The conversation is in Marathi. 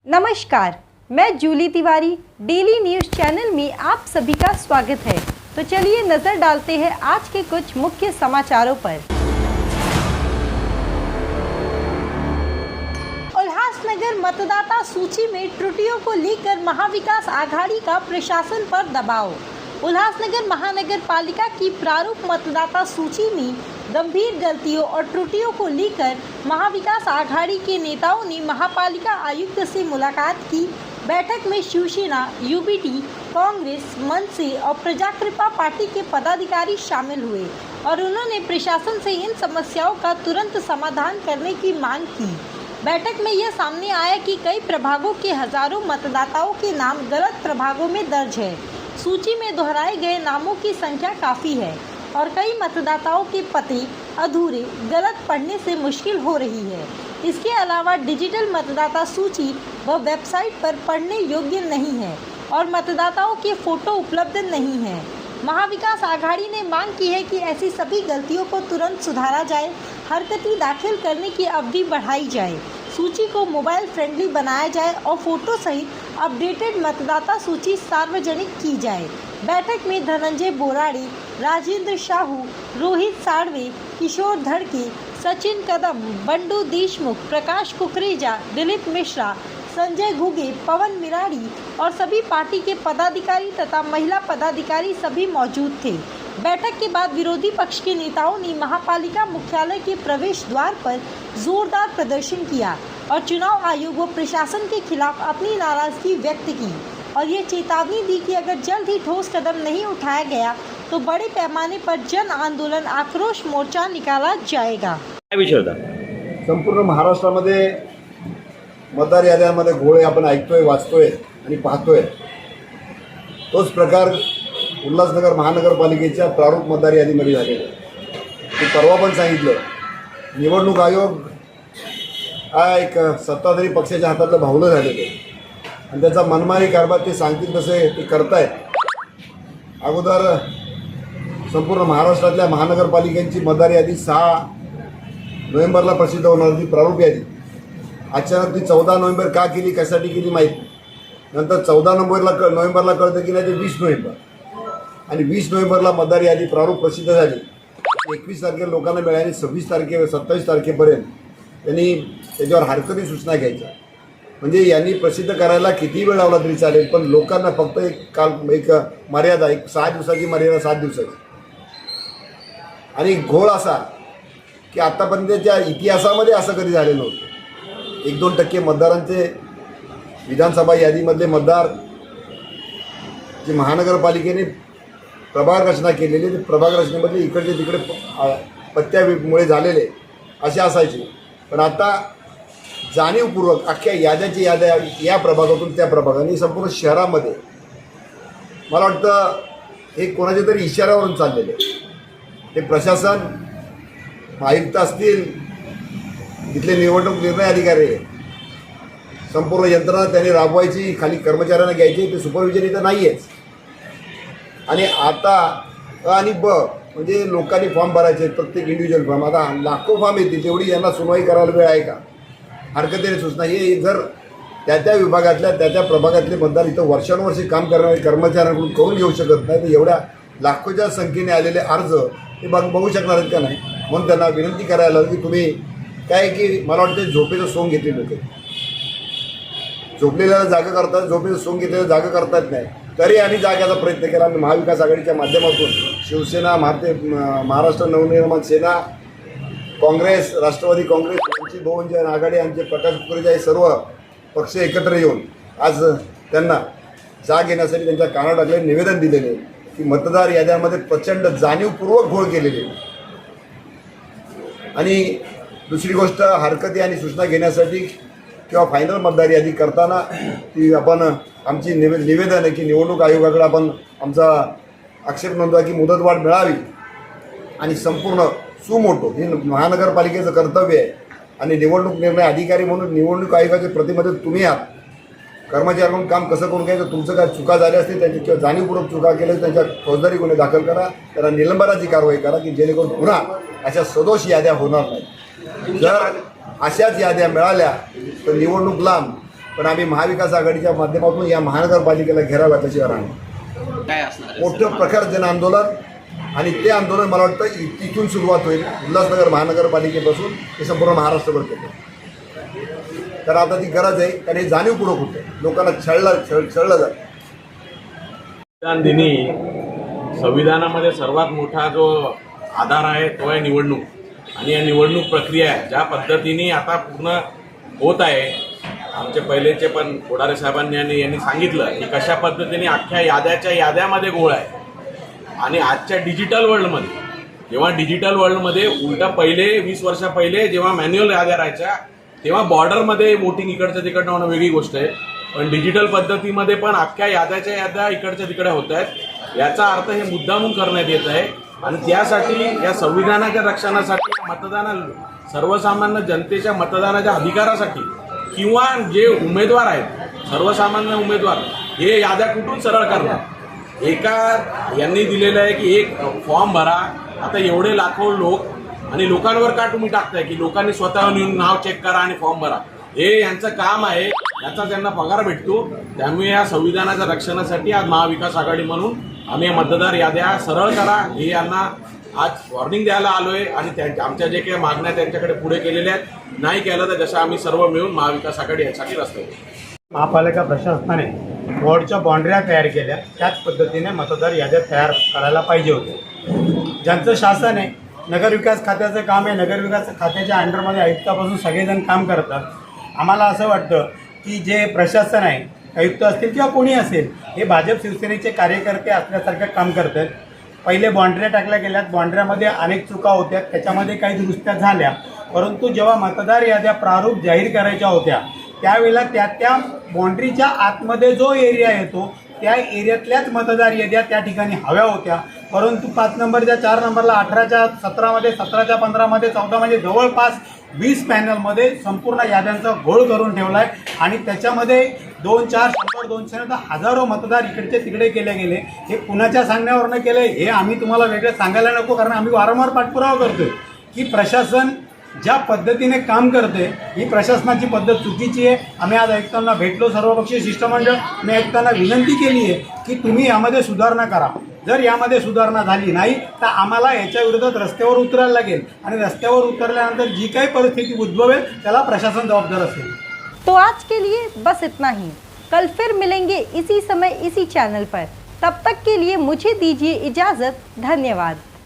नमस्कार, मैं Julie Tiwari daily news channel में आप सभी का स्वागत है। तो चलिए नज़र डालते हैं आज के कुछ मुख्य समाचारों पर। उल्लासनगर मतदाता सूची में त्रुटियों को लेकर महाविकास आघाड़ी का प्रशासन पर दबाव। उल्लासनगर महानगर पालिका की प्रारूप मतदाता सूची में गंभीर गलतियों और त्रुटियों को लेकर महाविकास आघाड़ी के नेताओं ने महापालिका आयुक्त से मुलाकात की। बैठक में शिवसेना, यूबीटी, कांग्रेस, मनसे और प्रजाकृपा पार्टी के पदाधिकारी शामिल हुए और उन्होंने प्रशासन से इन समस्याओं का तुरंत समाधान करने की मांग की। बैठक में यह सामने आया कि कई प्रभागों के हजारों मतदाताओं के नाम गलत प्रभागों में दर्ज है। सूची में दोहराए गए नामों की संख्या काफ़ी है और कई मतदाताओं के पते अधूरे, गलत पढ़ने से मुश्किल हो रही है। इसके अलावा डिजिटल मतदाता सूची व वेबसाइट पर पढ़ने योग्य नहीं है और मतदाताओं के फोटो उपलब्ध नहीं है। महाविकास आघाड़ी ने मांग की है कि ऐसी सभी गलतियों को तुरंत सुधारा जाए, हरकती दाखिल करने की अवधि बढ़ाई जाए, सूची को मोबाइल फ्रेंडली बनाया जाए और फोटो सहित अपडेटेड मतदाता सूची सार्वजनिक की जाए। बैठक में धनंजय बोराड़े, राजेंद्र साहू, रोहित साड़वे, किशोर धड़के, सचिन कदम, बंडू देशमुख, प्रकाश कुकरेजा, दिलीप मिश्रा, संजय घुगे, पवन मिराड़ी और सभी पार्टी के पदाधिकारी तथा महिला पदाधिकारी सभी मौजूद थे। बैठक के बाद विरोधी पक्ष के नेताओं ने महापालिका मुख्यालय के प्रवेश द्वार पर जोरदार प्रदर्शन किया और चुनाव आयोग व प्रशासन के खिलाफ अपनी नाराजगी व्यक्त की और ये चेतावनी दी कि अगर जल्द ही ठोस कदम नहीं उठाया गया तो बड़े पैमाने पर जन आंदोलन, आक्रोश मोर्चा निकाला जाएगा। संपूर्ण महाराष्ट्रामध्ये मतदार याद्यांमध्ये घोळे आपण ऐकतोय, वाचतोय आणि पाहतोय। तोच प्रकार उल्हासनगर महानगरपालिकेच्या प्रारूप मतदार यादीमध्ये झालेला आहे। मी परवा पण सांगितलं, निवडणूक आयोग हा एक सत्ताधारी पक्षाच्या हातातलं भावलं झालेलं आहे आणि त्याचा मनमानी कारभार ते सांगतील तसे ते करतायत। अगोदर संपूर्ण महाराष्ट्रातल्या महानगरपालिकांची मतदार यादी 6 नोव्हेंबरला प्रसिद्ध होणार होती, प्रारूप यादी। अचानक ती 14 नोव्हेंबर का केली, कशासाठी केली माहीत नाही। नंतर 14 नोव्हेंबरला कळतं की नाही ते 20 नोव्हेंबर आणि 20 नोव्हेंबरला मतदार यादी प्रारूप प्रसिद्ध झाली। 21 तारखेला लोकांना मिळाली, 27 तारखेपर्यंत त्यांनी त्याच्यावर हरकती सूचना घ्यायच्या। म्हणजे यांनी प्रसिद्ध करायला किती वेळ लावला तरी चालेल, पण लोकांना फक्त एक मर्यादा, एक 6 दिवसाची मर्यादा, 7 दिवसाची। आणि घोळ असा की आतापर्यंतच्या इतिहासामध्ये असं कधी झालेलं नव्हतं। 1-2% मतदारांचे विधानसभा यादीमधले मतदार जे महानगरपालिकेने प्रभाग रचना केलेली, ते प्रभाग रचनेमधले इकडचे तिकडे पत्त्यामुळे झालेले असे असायचे। पण आता जाणीवपूर्वक अख्ख्या याद्या या प्रभागातून त्या प्रभागाने संपूर्ण शहरामध्ये मला वाटतं हे कोणाच्या तरी इशाऱ्यावरून चाललेले। हे प्रशासन, आयुक्त असतील, इथले निवडणूक निर्णय अधिकारी, संपूर्ण यंत्रणा त्यांनी राबवायची, खाली कर्मचाऱ्यांना घ्यायची, ते सुपरविजन इथं नाही आहेच। आणि आता अ आणि ब म्हणजे लोकांनी फॉर्म भरायचे, प्रत्येक इंडिव्हिज्युअल फॉर्म। आता लाखो फॉर्म येतील, तेवढी यांना सुनवाई करायला वेळ आहे का? हरकतीने सूचना हे जर त्या विभागातल्या त्या प्रभागातले मतदार इथं वर्षानुवर्षे काम करणारे कर्मचाऱ्यांकडून करून घेऊ शकत नाही, तर एवढ्या लाखोच्या संख्येने आलेले अर्ज हे बघू शकणार आहेत का नाही? म्हणून त्यांना विनंती करायला की तुम्ही काय की मला वाटतं झोपेचं सोंग घेतले लोक, झोपलेल्याला जागा करतात, झोपेचं सोंग घेतलेलं जागा करतात नाही। तरी आम्ही जाग्याचा प्रयत्न केला। आम्ही महाविकास आघाडीच्या माध्यमातून शिवसेना, महाराष्ट्र नवनिर्माण सेना, काँग्रेस, राष्ट्रवादी काँग्रेस, वंचित बहुजन आघाडी, आमचे प्रकाश कुकरेजा, हे सर्व पक्ष एकत्र येऊन आज त्यांना जाग घेण्यासाठी त्यांच्या कानावर टाकले निवेदन दिलेले की मतदार याद्यांमध्ये प्रचंड जाणीवपूर्वक घोळ केलेले। आणि दुसरी गोष्ट, हरकती आणि सूचना घेण्यासाठी किंवा फायनल मतदार यादी करताना ती आपण आमची निवेदन आहे की निवडणूक आयोगाकडे आपण आमचा आक्षेप नोंदवा की मुदतवाढ मिळावी आणि संपूर्ण सुमोटो हे महानगरपालिकेचं कर्तव्य आहे। आणि निवडणूक निर्णय अधिकारी म्हणून निवडणूक आयोगाचे प्रतिनिधी तुम्ही आहात। कर्मचाऱ्यांकडून काम कसं करून घ्यायचं, तुमचं काय चुका झाल्या असतील त्यांची किंवा जाणीवपूर्वक चुका केल्या त्यांच्या फौजदारी गुन्हे दाखल करा, त्यांना निलंबनाची कारवाई करा की जेणेकरून पुन्हा अशा सदोष याद्या होणार नाही। जर अशाच याद्या मिळाल्या तर निवडणूक लांब पण आम्ही महाविकास आघाडीच्या माध्यमातून या महानगरपालिकेला घेराव घातल्याशिवाय राहणार. काय असणार आहे? मोठ्या प्रकार जन आंदोलन आणि ते आंदोलन मला वाटतं इथून सुरुवात होईल. उल्हासनगर महानगरपालिकेपासून हे संपूर्ण महाराष्ट्रभर केलं. तर आता ती गरज आहे, कारण हे जाणीवपूर्वक होतं, लोकांना छळलं जातं. संविधान दिनी संविधानामध्ये सर्वात मोठा जो आधार आहे तो आहे निवडणूक. आणि या निवडणूक प्रक्रिया ज्या पद्धतीने आता पूर्ण होत आहे, आमचे पहिलेचे पण कोडारे साहेबांनी यांनी सांगितलं की कशा पद्धतीने अख्ख्या याद्यामध्ये घोळ आहे. आणि आजच्या डिजिटल वर्ल्डमध्ये, जेव्हा डिजिटल वर्ल्डमध्ये उलटा पहिले 20 वर्षा पहिले जेव्हा मॅन्युअल याद्या राहायच्या तेव्हा बॉर्डरमध्ये वोटिंग इकडच्या तिकडनं होणं वेगळी गोष्ट आहे. पण डिजिटल पद्धतीमध्ये पण अख्ख्या याद्या इकडच्या तिकडे होत आहेत. याचा अर्थ हे मुद्दामून करण्यात येत आहे. आणि त्यासाठी या संविधानाच्या रक्षणासाठी सर्वसामान्य जनतेच्या मतदानाच्या अधिकारासाठी किंवा जे उमेदवार आहेत सर्वसामान्य उमेदवार हे याद्या कुठून सरळ करणार. यांनी दिलेलं आहे की एक फॉर्म भरा. आता एवढे लाखो लोक आणि लोकांवर का तुम्ही टाकताय की लोकांनी स्वतःहून येऊन नाव चेक करा आणि फॉर्म भरा. हे यांचं काम आहे, याचा त्यांना पगार भेटतो. त्यामुळे या संविधानाच्या रक्षणासाठी आज महाविकास आघाडी म्हणून आम्ही मतदार याद्या सरळ करा हे यांना आज वॉर्निंग द्यायला आलोय. आणि आमच्या जे काही मागण्या त्यांच्याकडे पुढे केलेल्या आहेत, नाही केलं तर जसं आम्ही सर्व मिळून महाविकास आघाडी यासाठी रस्त्यावर. महापालिका प्रशासनाने वॉर्डच्या बाउंड्र्या तयार केल्या, त्याच पद्धतीने मतदार याद्या तयार करायला पाहिजे होते. ज्यांचं शासन आहे, नगरविकास खात्याचं काम आहे, नगरविकास खात्याच्या अंडरमध्ये आयुक्तापासून सगळेजण काम करतात. आम्हाला असं वाटतं की जे प्रशासन आहे, आयुक्त असतील किंवा कोणी असेल, हे भाजप शिवसेनेचे कार्यकर्ते असल्यासारखं काम करतात. पहिले बाउंड्र्या टाकल्या गेल्यात, बाउंड्र्यामध्ये अनेक चुका होत्या, त्याच्यामध्ये काही दुरुस्त्या झाल्या. परंतु जेव्हा मतदार याद्या प्रारूप जाहीर करायच्या होत्या त्यावेळेला त्या बाउंड्रीच्या आतमध्ये जो एरिया येतो त्या एरियातल्याच मतदार याद्या त्या ठिकाणी हव्या होत्या. परंतु 5 नंबरच्या 4 नंबरला 18च्या 17मध्ये 17च्या 15मध्ये 14मध्ये जवळपास 20 पॅनलमध्ये संपूर्ण याद्यांचा घोळ करून ठेवला आहे. आणि त्याच्यामध्ये 2, 4, 100, 200 तर हजारो मतदार इकडचे तिकडे केले गेले. हे कुणाच्या सांगण्यावरनं केलं हे आम्ही तुम्हाला वेगळं सांगायला नको, कारण आम्ही वारंवार पाठपुरावा करतोय की प्रशासन ज्या पद्धतीने काम करते ही प्रशासनाची पद्धत चुकीची आहे. आम्ही आज आयुक्तांना भेटलो, सर्वपक्षीय शिष्टमंडळ. मी आयुक्तांना विनंती केली आहे की तुम्ही यामध्ये सुधारणा करा. जर यामध्ये सुधारणा झाली नाही तर आम्हाला याच्या विरोधात रस्त्यावर उतरायला लागेल. आणि रस्त्यावर उतरल्यानंतर जी काही परिस्थिती उद्भवेल त्याला प्रशासन जबाबदार असेल. तो आज के लिए बस इतना ही. कल फिर मिलेंगे इसी समय इसी चैनल पर. तब तक के लिए मुझे दीजिए इजाज़त. धन्यवाद.